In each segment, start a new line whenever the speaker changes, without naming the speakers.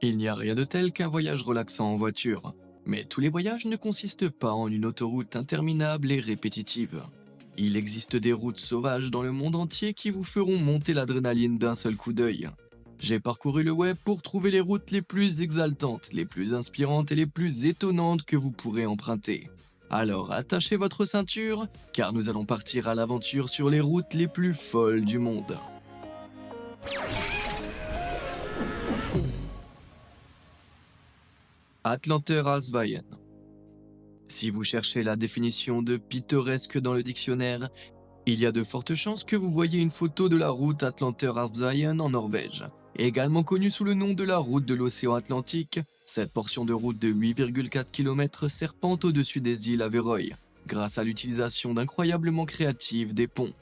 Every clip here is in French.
Il n'y a rien de tel qu'un voyage relaxant en voiture, mais tous les voyages ne consistent pas en une autoroute interminable et répétitive. Il existe des routes sauvages dans le monde entier qui vous feront monter l'adrénaline d'un seul coup d'œil. J'ai parcouru le web pour trouver les routes les plus exaltantes, les plus inspirantes et les plus étonnantes que vous pourrez emprunter. Alors attachez votre ceinture, car nous allons partir à l'aventure sur les routes les plus folles du monde. Atlanter-Alsveien. Si vous cherchez la définition de pittoresque dans le dictionnaire, il y a de fortes chances que vous voyez une photo de la route Atlanter-Alsveien en Norvège, également connue sous le nom de la route de l'océan Atlantique. Cette portion de route de 8,4 km serpente au-dessus des îles Averøy, grâce à l'utilisation d'incroyablement créatifs des ponts.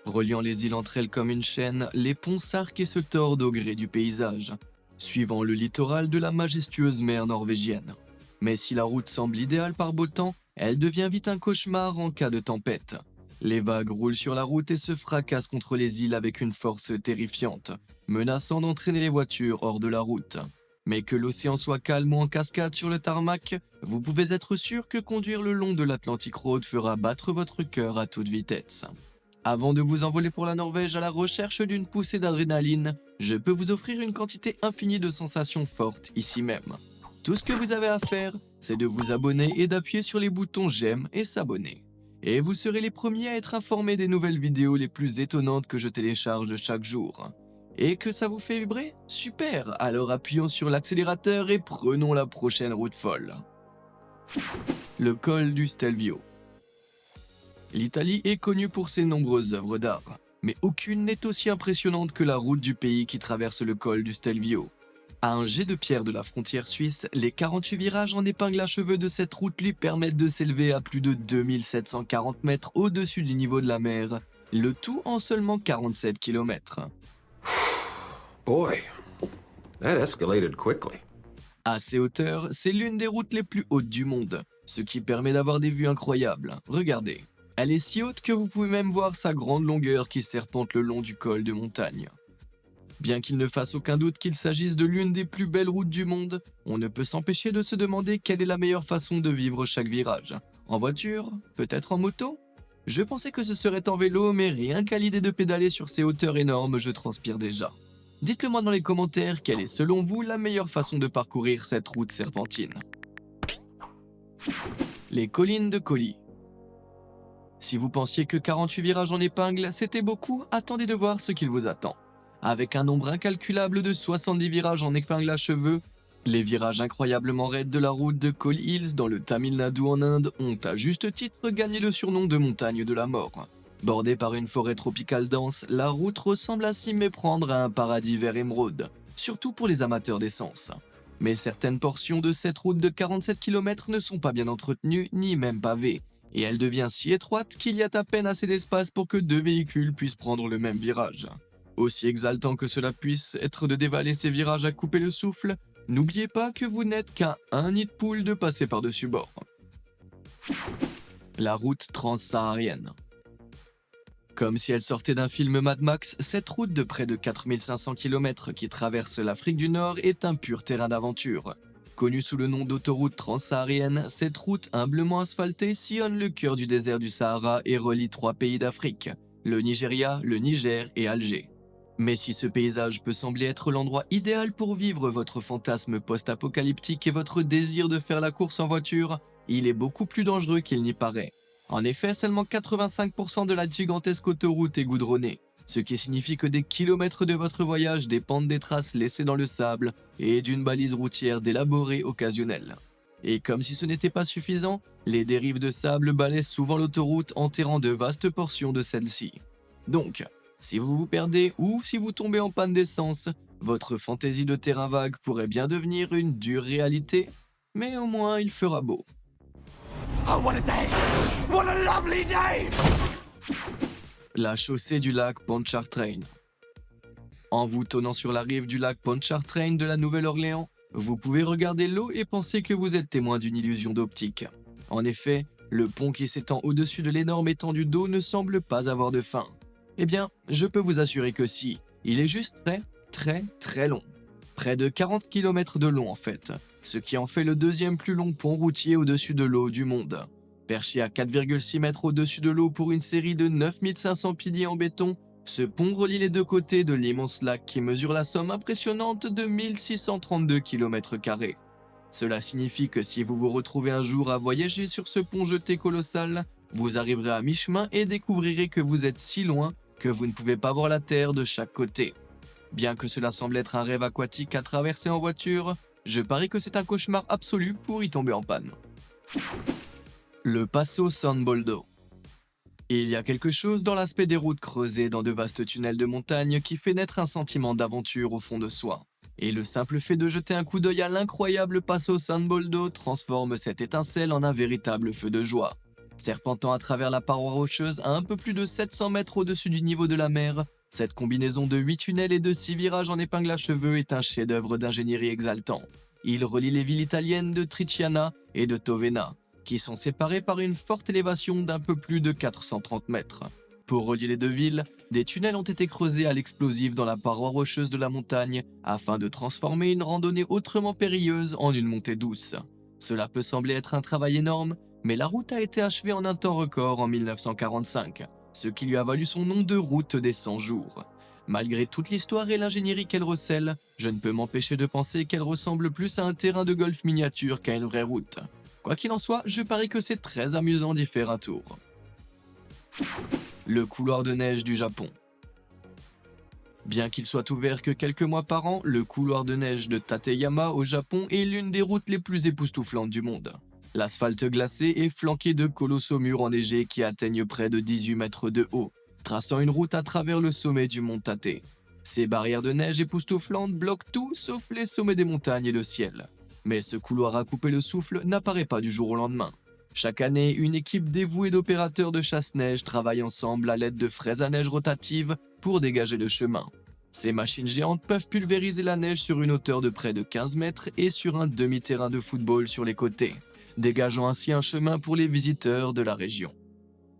Reliant les îles entre elles comme une chaîne, les ponts s'arquent et se tordent au gré du paysage, suivant le littoral de la majestueuse mer norvégienne. Mais si la route semble idéale par beau temps, elle devient vite un cauchemar en cas de tempête. Les vagues roulent sur la route et se fracassent contre les îles avec une force terrifiante, menaçant d'entraîner les voitures hors de la route. Mais que l'océan soit calme ou en cascade sur le tarmac, vous pouvez être sûr que conduire le long de l'Atlantic Road fera battre votre cœur à toute vitesse. Avant de vous envoler pour la Norvège à la recherche d'une poussée d'adrénaline, je peux vous offrir une quantité infinie de sensations fortes ici même. Tout ce que vous avez à faire, c'est de vous abonner et d'appuyer sur les boutons j'aime et s'abonner. Et vous serez les premiers à être informés des nouvelles vidéos les plus étonnantes que je télécharge chaque jour. Et que ça vous fait vibrer? Super! Alors appuyons sur l'accélérateur et prenons la prochaine route folle. Le col du Stelvio. L'Italie est connue pour ses nombreuses œuvres d'art, mais aucune n'est aussi impressionnante que la route du pays qui traverse le col du Stelvio. À un jet de pierre de la frontière suisse, les 48 virages en épingle à cheveux de cette route lui permettent de s'élever à plus de 2740 mètres au-dessus du niveau de la mer, le tout en seulement 47 km.
Boy, that escalated quickly.
À ces hauteurs, c'est l'une des routes les plus hautes du monde, ce qui permet d'avoir des vues incroyables. Regardez, elle est si haute que vous pouvez même voir sa grande longueur qui serpente le long du col de montagne. Bien qu'il ne fasse aucun doute qu'il s'agisse de l'une des plus belles routes du monde, on ne peut s'empêcher de se demander quelle est la meilleure façon de vivre chaque virage. En voiture? Peut-être en moto? Je pensais que ce serait en vélo, mais rien qu'à l'idée de pédaler sur ces hauteurs énormes, je transpire déjà. Dites-le moi dans les commentaires, quelle est selon vous la meilleure façon de parcourir cette route serpentine? Les collines de Colli. Si vous pensiez que 48 virages en épingle, c'était beaucoup, attendez de voir ce qu'il vous attend. Avec un nombre incalculable de 70 virages en épingle à cheveux, les virages incroyablement raides de la route de Colli Hills dans le Tamil Nadu en Inde ont à juste titre gagné le surnom de montagne de la mort. Bordée par une forêt tropicale dense, la route ressemble à s'y méprendre à un paradis vert émeraude, surtout pour les amateurs d'essence. Mais certaines portions de cette route de 47 km ne sont pas bien entretenues ni même pavées, et elle devient si étroite qu'il y a à peine assez d'espace pour que deux véhicules puissent prendre le même virage. Aussi exaltant que cela puisse être de dévaler ces virages à couper le souffle, n'oubliez pas que vous n'êtes qu'à un nid de poule de passer par-dessus bord. La route transsaharienne. Comme si elle sortait d'un film Mad Max, cette route de près de 4500 km qui traverse l'Afrique du Nord est un pur terrain d'aventure. Connue sous le nom d'autoroute transsaharienne, cette route humblement asphaltée sillonne le cœur du désert du Sahara et relie 3 pays d'Afrique, le Nigeria, le Niger et Alger. Mais si ce paysage peut sembler être l'endroit idéal pour vivre votre fantasme post-apocalyptique et votre désir de faire la course en voiture, il est beaucoup plus dangereux qu'il n'y paraît. En effet, seulement 85% de la gigantesque autoroute est goudronnée, ce qui signifie que des kilomètres de votre voyage dépendent des traces laissées dans le sable et d'une balise routière délabrée occasionnelle. Et comme si ce n'était pas suffisant, les dérives de sable balaient souvent l'autoroute, enterrant de vastes portions de celle-ci. Donc, si vous vous perdez ou si vous tombez en panne d'essence, votre fantaisie de terrain vague pourrait bien devenir une dure réalité, mais au moins il fera beau.
Oh, what a day! What a lovely day!
La chaussée du lac Pontchartrain. En vous tenant sur la rive du lac Pontchartrain de la Nouvelle-Orléans, vous pouvez regarder l'eau et penser que vous êtes témoin d'une illusion d'optique. En effet, le pont qui s'étend au-dessus de l'énorme étendue d'eau ne semble pas avoir de fin. Eh bien, je peux vous assurer que si, il est juste très long. Près de 40 km de long en fait, ce qui en fait le deuxième plus long pont routier au-dessus de l'eau du monde. Perché à 4,6 mètres au-dessus de l'eau pour une série de 9500 piliers en béton, ce pont relie les deux côtés de l'immense lac qui mesure la somme impressionnante de 1632 km². Cela signifie que si vous vous retrouvez un jour à voyager sur ce pont jeté colossal, vous arriverez à mi-chemin et découvrirez que vous êtes si loin que vous ne pouvez pas voir la terre de chaque côté. Bien que cela semble être un rêve aquatique à traverser en voiture, je parie que c'est un cauchemar absolu pour y tomber en panne. Le Passo San Boldo. Il y a quelque chose dans l'aspect des routes creusées dans de vastes tunnels de montagne qui fait naître un sentiment d'aventure au fond de soi. Et le simple fait de jeter un coup d'œil à l'incroyable Passo San Boldo transforme cette étincelle en un véritable feu de joie. Serpentant à travers la paroi rocheuse à un peu plus de 700 mètres au-dessus du niveau de la mer, cette combinaison de 8 tunnels et de 6 virages en épingle à cheveux est un chef-d'œuvre d'ingénierie exaltant. Il relie les villes italiennes de Triciana et de Tovena, qui sont séparées par une forte élévation d'un peu plus de 430 mètres. Pour relier les deux villes, des tunnels ont été creusés à l'explosif dans la paroi rocheuse de la montagne afin de transformer une randonnée autrement périlleuse en une montée douce. Cela peut sembler être un travail énorme, mais la route a été achevée en un temps record en 1945, ce qui lui a valu son nom de route des 100 jours. Malgré toute l'histoire et l'ingénierie qu'elle recèle, je ne peux m'empêcher de penser qu'elle ressemble plus à un terrain de golf miniature qu'à une vraie route. Quoi qu'il en soit, je parie que c'est très amusant d'y faire un tour. Le couloir de neige du Japon. Bien qu'il soit ouvert que quelques mois par an, le couloir de neige de Tateyama au Japon est l'une des routes les plus époustouflantes du monde. L'asphalte glacé est flanqué de colossaux murs enneigés qui atteignent près de 18 mètres de haut, traçant une route à travers le sommet du mont Tate. Ces barrières de neige époustouflantes bloquent tout sauf les sommets des montagnes et le ciel. Mais ce couloir à couper le souffle n'apparaît pas du jour au lendemain. Chaque année, une équipe dévouée d'opérateurs de chasse-neige travaille ensemble à l'aide de fraises à neige rotatives pour dégager le chemin. Ces machines géantes peuvent pulvériser la neige sur une hauteur de près de 15 mètres et sur un demi-terrain de football sur les côtés, dégageant ainsi un chemin pour les visiteurs de la région.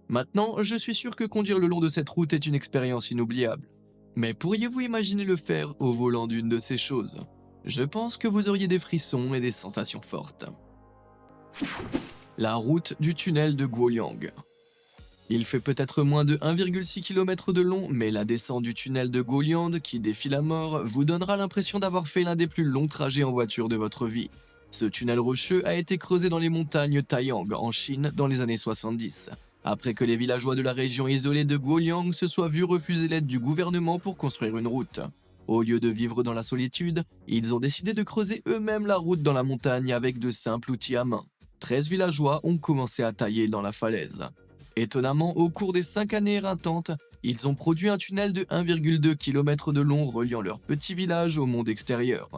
Maintenant, je suis sûr que conduire le long de cette route est une expérience inoubliable. Mais pourriez-vous imaginer le faire au volant d'une de ces choses ? Je pense que vous auriez des frissons et des sensations fortes. La route du tunnel de Guoyang. Il fait peut-être moins de 1,6 km de long, mais la descente du tunnel de Guoyang qui défie la mort vous donnera l'impression d'avoir fait l'un des plus longs trajets en voiture de votre vie. Ce tunnel rocheux a été creusé dans les montagnes Taiyang en Chine dans les années 70, après que les villageois de la région isolée de Guoyang se soient vus refuser l'aide du gouvernement pour construire une route. Au lieu de vivre dans la solitude, ils ont décidé de creuser eux-mêmes la route dans la montagne avec de simples outils à main. 13 villageois ont commencé à tailler dans la falaise. Étonnamment, au cours des 5 années éreintantes, ils ont produit un tunnel de 1,2 km de long reliant leur petit village au monde extérieur.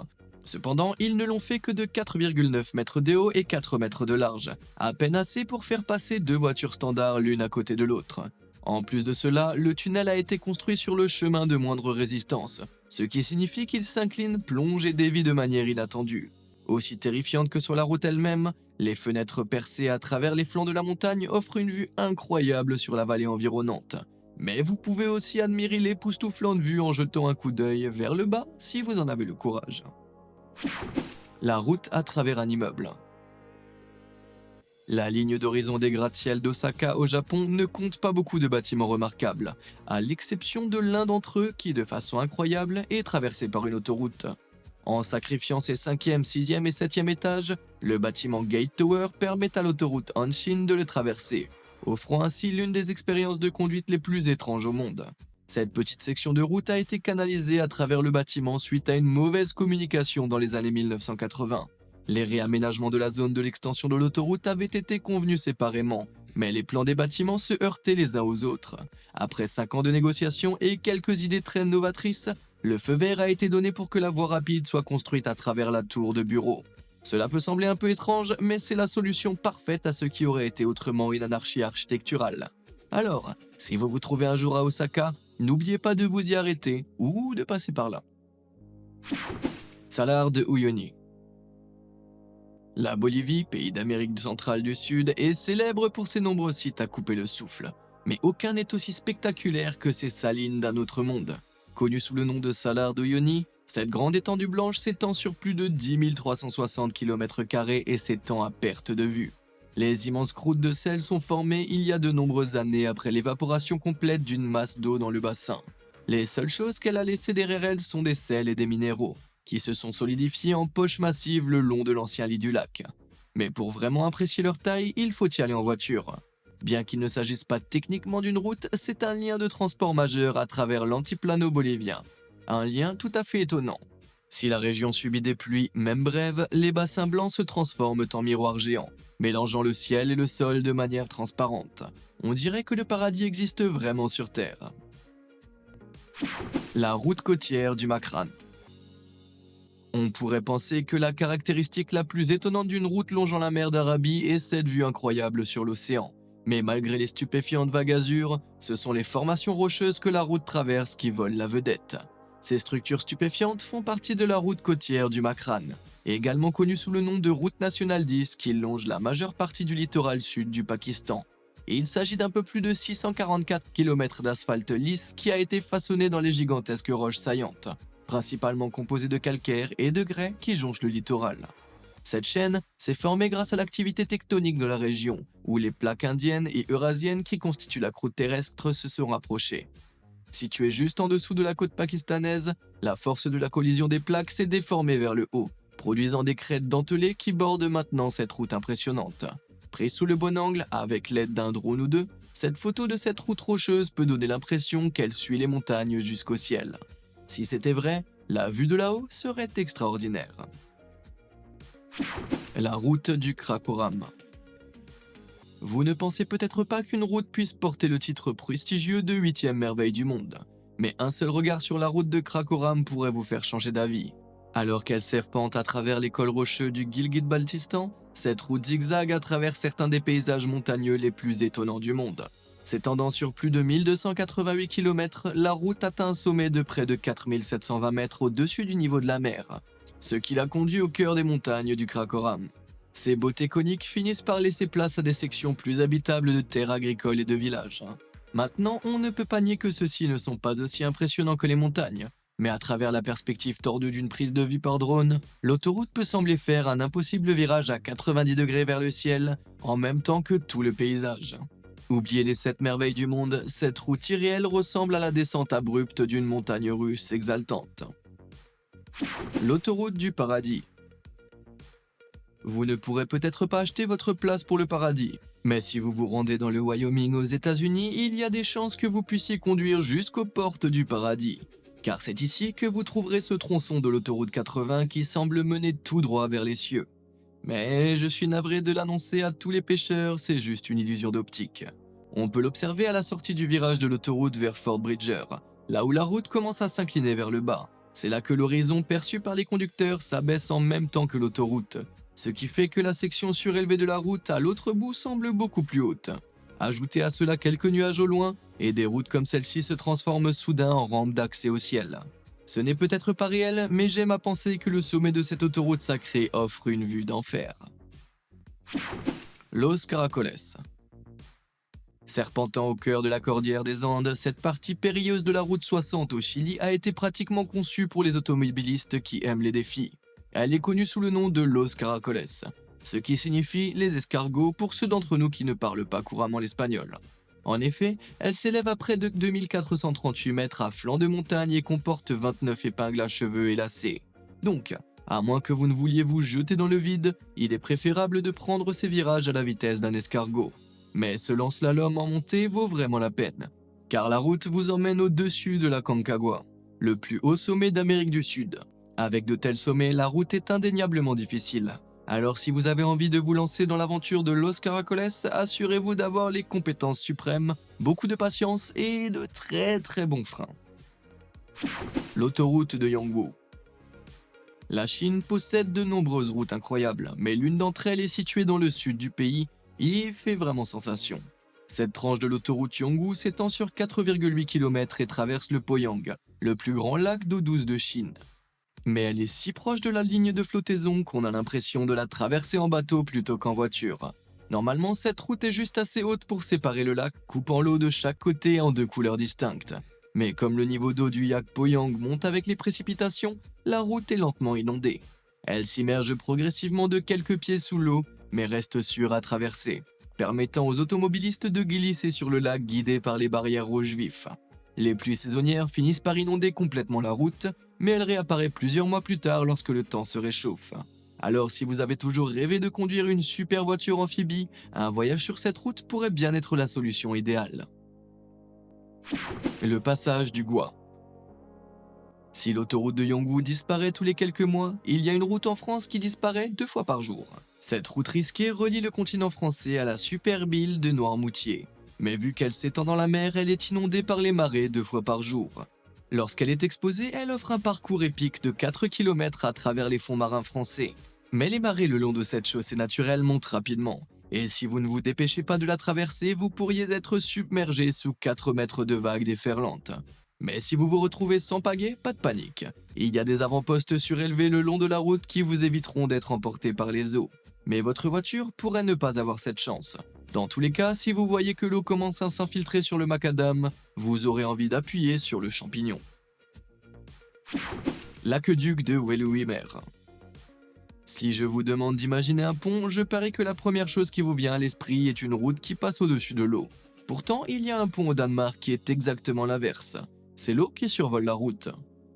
Cependant, ils ne l'ont fait que de 4,9 mètres de haut et 4 mètres de large, à peine assez pour faire passer 2 voitures standards l'une à côté de l'autre. En plus de cela, le tunnel a été construit sur le chemin de moindre résistance, ce qui signifie qu'il s'incline, plonge et dévie de manière inattendue. Aussi terrifiante que soit la route elle-même, les fenêtres percées à travers les flancs de la montagne offrent une vue incroyable sur la vallée environnante. Mais vous pouvez aussi admirer l'époustouflante vue en jetant un coup d'œil vers le bas si vous en avez le courage. La route à travers un immeuble. La ligne d'horizon des gratte-ciel d'Osaka au Japon ne compte pas beaucoup de bâtiments remarquables, à l'exception de l'un d'entre eux qui, de façon incroyable, est traversé par une autoroute. En sacrifiant ses 5e, 6e et 7e étages, le bâtiment Gate Tower permet à l'autoroute Hanshin de le traverser, offrant ainsi l'une des expériences de conduite les plus étranges au monde. Cette petite section de route a été canalisée à travers le bâtiment suite à une mauvaise communication dans les années 1980. Les réaménagements de la zone de l'extension de l'autoroute avaient été convenus séparément, mais les plans des bâtiments se heurtaient les uns aux autres. Après 5 ans de négociations et quelques idées très novatrices, le feu vert a été donné pour que la voie rapide soit construite à travers la tour de bureau. Cela peut sembler un peu étrange, mais c'est la solution parfaite à ce qui aurait été autrement une anarchie architecturale. Alors, si vous vous trouvez un jour à Osaka, n'oubliez pas de vous y arrêter ou de passer par là. Salar de Uyuni. La Bolivie, pays d'Amérique centrale du Sud, est célèbre pour ses nombreux sites à couper le souffle. Mais aucun n'est aussi spectaculaire que ces salines d'un autre monde. Connu sous le nom de Salar de Uyuni, Cette grande étendue blanche s'étend sur plus de 10 360 km² et s'étend à perte de vue. Les immenses croûtes de sel sont formées il y a de nombreuses années après l'évaporation complète d'une masse d'eau dans le bassin. Les seules choses qu'elle a laissées derrière elle sont des sels et des minéraux, qui se sont solidifiés en poches massives le long de l'ancien lit du lac. Mais pour vraiment apprécier leur taille, il faut y aller en voiture. Bien qu'il ne s'agisse pas techniquement d'une route, c'est un lien de transport majeur à travers l'antiplano bolivien. Un lien tout à fait étonnant. Si la région subit des pluies, même brèves, les bassins blancs se transforment en miroirs géants, mélangeant le ciel et le sol de manière transparente. On dirait que le paradis existe vraiment sur Terre. La route côtière du Makran. On pourrait penser que la caractéristique la plus étonnante d'une route longeant la mer d'Arabie est cette vue incroyable sur l'océan. Mais malgré les stupéfiantes vagues azur, ce sont les formations rocheuses que la route traverse qui volent la vedette. Ces structures stupéfiantes font partie de la route côtière du Makran, également connue sous le nom de route nationale 10 qui longe la majeure partie du littoral sud du Pakistan. Et il s'agit d'un peu plus de 644 km d'asphalte lisse qui a été façonné dans les gigantesques roches saillantes, principalement composées de calcaire et de grès qui jonchent le littoral. Cette chaîne s'est formée grâce à l'activité tectonique de la région, où les plaques indiennes et eurasiennes qui constituent la croûte terrestre se sont rapprochées. Située juste en dessous de la côte pakistanaise, la force de la collision des plaques s'est déformée vers le haut, produisant des crêtes dentelées qui bordent maintenant cette route impressionnante. Prise sous le bon angle, avec l'aide d'un drone ou deux, cette photo de cette route rocheuse peut donner l'impression qu'elle suit les montagnes jusqu'au ciel. Si c'était vrai, la vue de là-haut serait extraordinaire. La route du Karakoram. Vous ne pensez peut-être pas qu'une route puisse porter le titre prestigieux de 8e merveille du monde, mais un seul regard sur la route de Karakoram pourrait vous faire changer d'avis. Alors qu'elle serpente à travers les cols rocheux du Gilgit-Baltistan, cette route zigzague à travers certains des paysages montagneux les plus étonnants du monde. S'étendant sur plus de 1288 km, la route atteint un sommet de près de 4720 mètres au-dessus du niveau de la mer, ce qui la conduit au cœur des montagnes du Karakoram. Ces beautés coniques finissent par laisser place à des sections plus habitables de terres agricoles et de villages. Maintenant, on ne peut pas nier que ceux-ci ne sont pas aussi impressionnants que les montagnes, mais à travers la perspective tordue d'une prise de vue par drone, l'autoroute peut sembler faire un impossible virage à 90 degrés vers le ciel, en même temps que tout le paysage. Oubliez les 7 merveilles du monde, cette route irréelle ressemble à la descente abrupte d'une montagne russe exaltante. L'autoroute du paradis. Vous ne pourrez peut-être pas acheter votre place pour le paradis, mais si vous vous rendez dans le Wyoming aux États-Unis, il y a des chances que vous puissiez conduire jusqu'aux portes du paradis. Car c'est ici que vous trouverez ce tronçon de l'autoroute 80 qui semble mener tout droit vers les cieux. Mais je suis navré de l'annoncer à tous les pêcheurs, c'est juste une illusion d'optique. On peut l'observer à la sortie du virage de l'autoroute vers Fort Bridger, là où la route commence à s'incliner vers le bas. C'est là que l'horizon perçu par les conducteurs s'abaisse en même temps que l'autoroute, ce qui fait que la section surélevée de la route à l'autre bout semble beaucoup plus haute. Ajoutez à cela quelques nuages au loin, et des routes comme celle-ci se transforment soudain en rampe d'accès au ciel. Ce n'est peut-être pas réel, mais j'aime à penser que le sommet de cette autoroute sacrée offre une vue d'enfer. Los Caracoles. Serpentant au cœur de la cordillère des Andes, cette partie périlleuse de la route 60 au Chili a été pratiquement conçue pour les automobilistes qui aiment les défis. Elle est connue sous le nom de Los Caracoles, ce qui signifie les escargots pour ceux d'entre nous qui ne parlent pas couramment l'espagnol. En effet, elle s'élève à près de 2438 mètres à flanc de montagne et comporte 29 épingles à cheveux et lacets. Donc, à moins que vous ne vouliez vous jeter dans le vide, il est préférable de prendre ces virages à la vitesse d'un escargot. Mais ce lance-slalom en montée vaut vraiment la peine, car la route vous emmène au-dessus de la Concagua, le plus haut sommet d'Amérique du Sud. Avec de tels sommets, la route est indéniablement difficile. Alors si vous avez envie de vous lancer dans l'aventure de Los Caracoles, assurez-vous d'avoir les compétences suprêmes, beaucoup de patience et de très bons freins. L'autoroute de Yangwu. La Chine possède de nombreuses routes incroyables, mais l'une d'entre elles est située dans le sud du pays et fait vraiment sensation. Cette tranche de l'autoroute Yangwu s'étend sur 4,8 km et traverse le Poyang, le plus grand lac d'eau douce de Chine. Mais elle est si proche de la ligne de flottaison qu'on a l'impression de la traverser en bateau plutôt qu'en voiture. Normalement, cette route est juste assez haute pour séparer le lac, coupant l'eau de chaque côté en deux couleurs distinctes. Mais comme le niveau d'eau du lac Poyang monte avec les précipitations, la route est lentement inondée. Elle s'immerge progressivement de quelques pieds sous l'eau, mais reste sûre à traverser, permettant aux automobilistes de glisser sur le lac guidés par les barrières rouges vifs. Les pluies saisonnières finissent par inonder complètement la route, mais elle réapparaît plusieurs mois plus tard lorsque le temps se réchauffe. Alors si vous avez toujours rêvé de conduire une super voiture amphibie, un voyage sur cette route pourrait bien être la solution idéale. Le passage du Gois. Si l'autoroute de Yanggu disparaît tous les quelques mois, il y a une route en France qui disparaît 2 fois par jour. Cette route risquée relie le continent français à la superbe île de Noirmoutier. Mais vu qu'elle s'étend dans la mer, elle est inondée par les marées 2 fois par jour. Lorsqu'elle est exposée, elle offre un parcours épique de 4 km à travers les fonds marins français. Mais les marées le long de cette chaussée naturelle montent rapidement. Et si vous ne vous dépêchez pas de la traverser, vous pourriez être submergé sous 4 mètres de vagues déferlantes. Mais si vous vous retrouvez sans pagaie, pas de panique. Il y a des avant-postes surélevés le long de la route qui vous éviteront d'être emporté par les eaux. Mais votre voiture pourrait ne pas avoir cette chance. Dans tous les cas, si vous voyez que l'eau commence à s'infiltrer sur le macadam, vous aurez envie d'appuyer sur le champignon. L'aqueduc de Wellwimmer. Si je vous demande d'imaginer un pont, je parie que la première chose qui vous vient à l'esprit est une route qui passe au-dessus de l'eau. Pourtant, il y a un pont au Danemark qui est exactement l'inverse. C'est l'eau qui survole la route.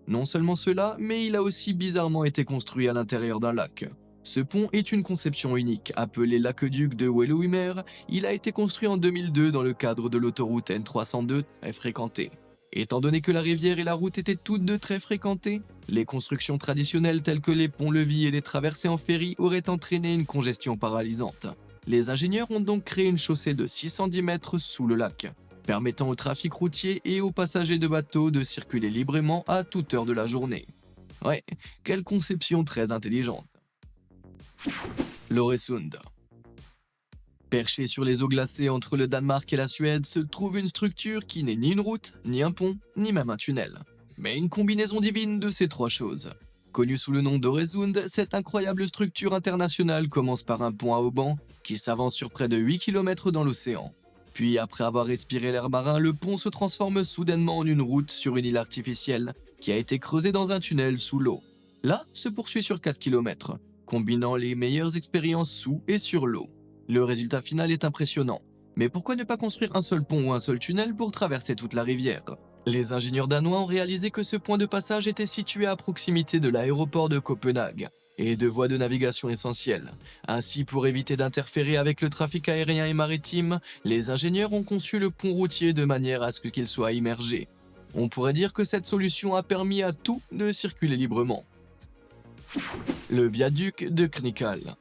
Non seulement cela, mais il a aussi bizarrement été construit à l'intérieur d'un lac. Ce pont est une conception unique, appelé l'aqueduc de Wellwimmer. Il a été construit en 2002 dans le cadre de l'autoroute N302 très fréquentée. Étant donné que la rivière et la route étaient toutes deux très fréquentées, les constructions traditionnelles telles que les ponts-levis et les traversées en ferry auraient entraîné une congestion paralysante. Les ingénieurs ont donc créé une chaussée de 610 mètres sous le lac, permettant au trafic routier et aux passagers de bateaux de circuler librement à toute heure de la journée. Ouais, quelle conception très intelligente. L'Øresund. Perché sur les eaux glacées entre le Danemark et la Suède se trouve une structure qui n'est ni une route, ni un pont, ni même un tunnel, mais une combinaison divine de ces 3 choses. Connue sous le nom d'Øresund, cette incroyable structure internationale commence par un pont à haubans qui s'avance sur près de 8 km dans l'océan. Puis après avoir respiré l'air marin, le pont se transforme soudainement en une route sur une île artificielle qui a été creusée dans un tunnel sous l'eau. Là, se poursuit sur 4 km, combinant les meilleures expériences sous et sur l'eau. Le résultat final est impressionnant. Mais pourquoi ne pas construire un seul pont ou un seul tunnel pour traverser toute la rivière? Les ingénieurs danois ont réalisé que ce point de passage était situé à proximité de l'aéroport de Copenhague et de voies de navigation essentielles. Ainsi, pour éviter d'interférer avec le trafic aérien et maritime, les ingénieurs ont conçu le pont routier de manière à ce qu'il soit immergé. On pourrait dire que cette solution a permis à tout de circuler librement. Le viaduc de Knikal.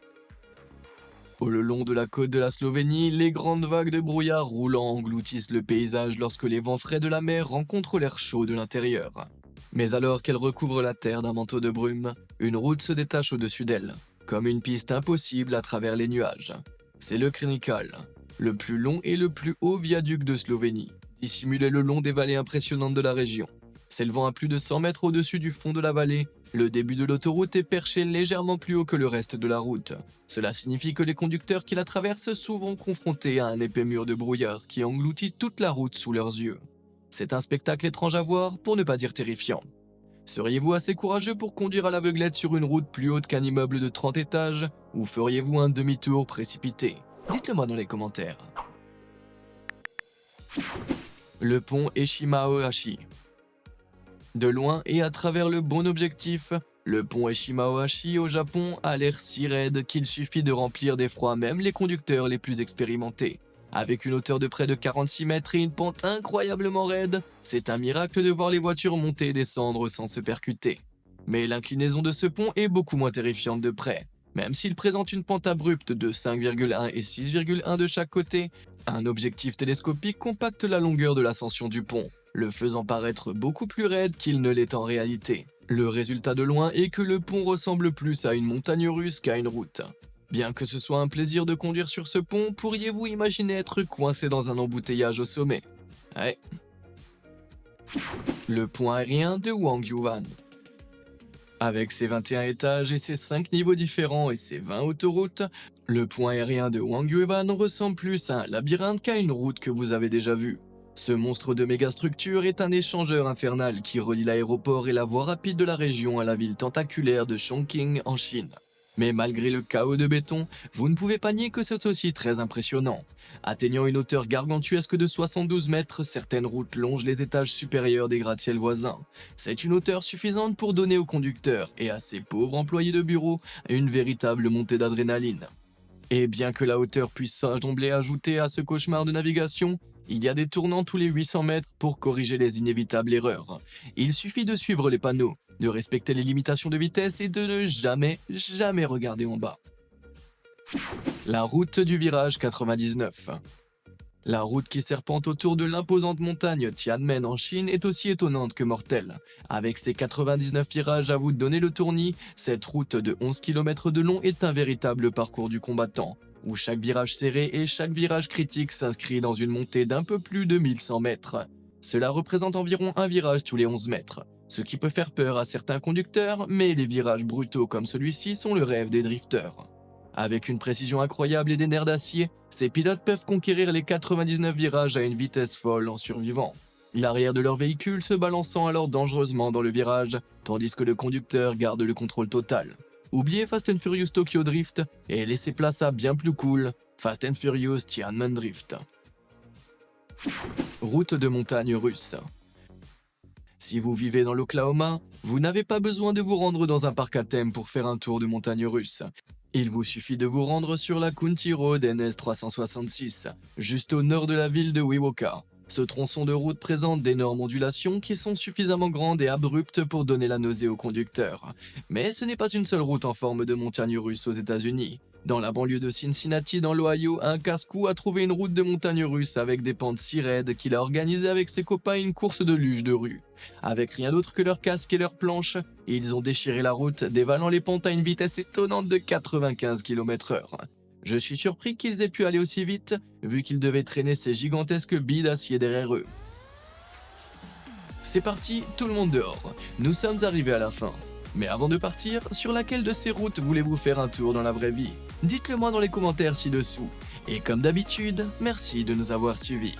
Au long de la côte de la Slovénie, les grandes vagues de brouillard roulant engloutissent le paysage lorsque les vents frais de la mer rencontrent l'air chaud de l'intérieur. Mais alors qu'elle recouvre la terre d'un manteau de brume, une route se détache au-dessus d'elle, comme une piste impossible à travers les nuages. C'est le Knikal, le plus long et le plus haut viaduc de Slovénie, dissimulé le long des vallées impressionnantes de la région. S'élevant à plus de 100 mètres au-dessus du fond de la vallée, le début de l'autoroute est perché légèrement plus haut que le reste de la route. Cela signifie que les conducteurs qui la traversent sont souvent confrontés à un épais mur de brouillard qui engloutit toute la route sous leurs yeux. C'est un spectacle étrange à voir, pour ne pas dire terrifiant. Seriez-vous assez courageux pour conduire à l'aveuglette sur une route plus haute qu'un immeuble de 30 étages, ou feriez-vous un demi-tour précipité? Dites-le moi dans les commentaires. Le pont Eshimaohashi. De loin et à travers le bon objectif, le pont Eshimaohashi au Japon a l'air si raide qu'il suffit de remplir d'effroi même les conducteurs les plus expérimentés. Avec une hauteur de près de 46 mètres et une pente incroyablement raide, c'est un miracle de voir les voitures monter et descendre sans se percuter. Mais l'inclinaison de ce pont est beaucoup moins terrifiante de près. Même s'il présente une pente abrupte de 5,1 et 6,1 de chaque côté, un objectif télescopique compacte la longueur de l'ascension du pont, le faisant paraître beaucoup plus raide qu'il ne l'est en réalité. Le résultat de loin est que le pont ressemble plus à une montagne russe qu'à une route. Bien que ce soit un plaisir de conduire sur ce pont, pourriez-vous imaginer être coincé dans un embouteillage au sommet? Ouais. Le pont aérien de Hwangjuvan. Avec ses 21 étages et ses 5 niveaux différents et ses 20 autoroutes, le pont aérien de Hwangjuvan ressemble plus à un labyrinthe qu'à une route que vous avez déjà vue. Ce monstre de mégastructure est un échangeur infernal qui relie l'aéroport et la voie rapide de la région à la ville tentaculaire de Chongqing en Chine. Mais malgré le chaos de béton, vous ne pouvez pas nier que c'est aussi très impressionnant. Atteignant une hauteur gargantuesque de 72 mètres, certaines routes longent les étages supérieurs des gratte-ciel voisins. C'est une hauteur suffisante pour donner aux conducteurs et à ces pauvres employés de bureau une véritable montée d'adrénaline. Et bien que la hauteur puisse sembler ajoutée à ce cauchemar de navigation, il y a des tournants tous les 800 mètres pour corriger les inévitables erreurs. Il suffit de suivre les panneaux, de respecter les limitations de vitesse et de ne jamais regarder en bas. La route du virage 99. La route qui serpente autour de l'imposante montagne Tianmen en Chine est aussi étonnante que mortelle. Avec ses 99 virages à vous donner le tournis, cette route de 11 km de long est un véritable parcours du combattant, où chaque virage serré et chaque virage critique s'inscrit dans une montée d'un peu plus de 1100 mètres. Cela représente environ un virage tous les 11 mètres, ce qui peut faire peur à certains conducteurs, mais les virages brutaux comme celui-ci sont le rêve des drifters. Avec une précision incroyable et des nerfs d'acier, ces pilotes peuvent conquérir les 99 virages à une vitesse folle en survivant. L'arrière de leur véhicule se balançant alors dangereusement dans le virage, tandis que le conducteur garde le contrôle total. Oubliez Fast and Furious Tokyo Drift et laissez place à bien plus cool, Fast and Furious Tianmen Drift. Route de montagne russe. Si vous vivez dans l'Oklahoma, vous n'avez pas besoin de vous rendre dans un parc à thème pour faire un tour de montagne russe. Il vous suffit de vous rendre sur la County Road NS 366, juste au nord de la ville de Wewoka. Ce tronçon de route présente d'énormes ondulations qui sont suffisamment grandes et abruptes pour donner la nausée aux conducteurs. Mais ce n'est pas une seule route en forme de montagne russe aux États-Unis. Dans la banlieue de Cincinnati, dans l'Ohio, un casse-cou a trouvé une route de montagne russe avec des pentes si raides qu'il a organisé avec ses copains une course de luge de rue. Avec rien d'autre que leur casque et leurs planches, ils ont déchiré la route, dévalant les pentes à une vitesse étonnante de 95 km/h. Je suis surpris qu'ils aient pu aller aussi vite, vu qu'ils devaient traîner ces gigantesques billes d'acier derrière eux. C'est parti, tout le monde dehors. Nous sommes arrivés à la fin. Mais avant de partir, sur laquelle de ces routes voulez-vous faire un tour dans la vraie vie ? Dites-le moi dans les commentaires ci-dessous. Et comme d'habitude, merci de nous avoir suivis.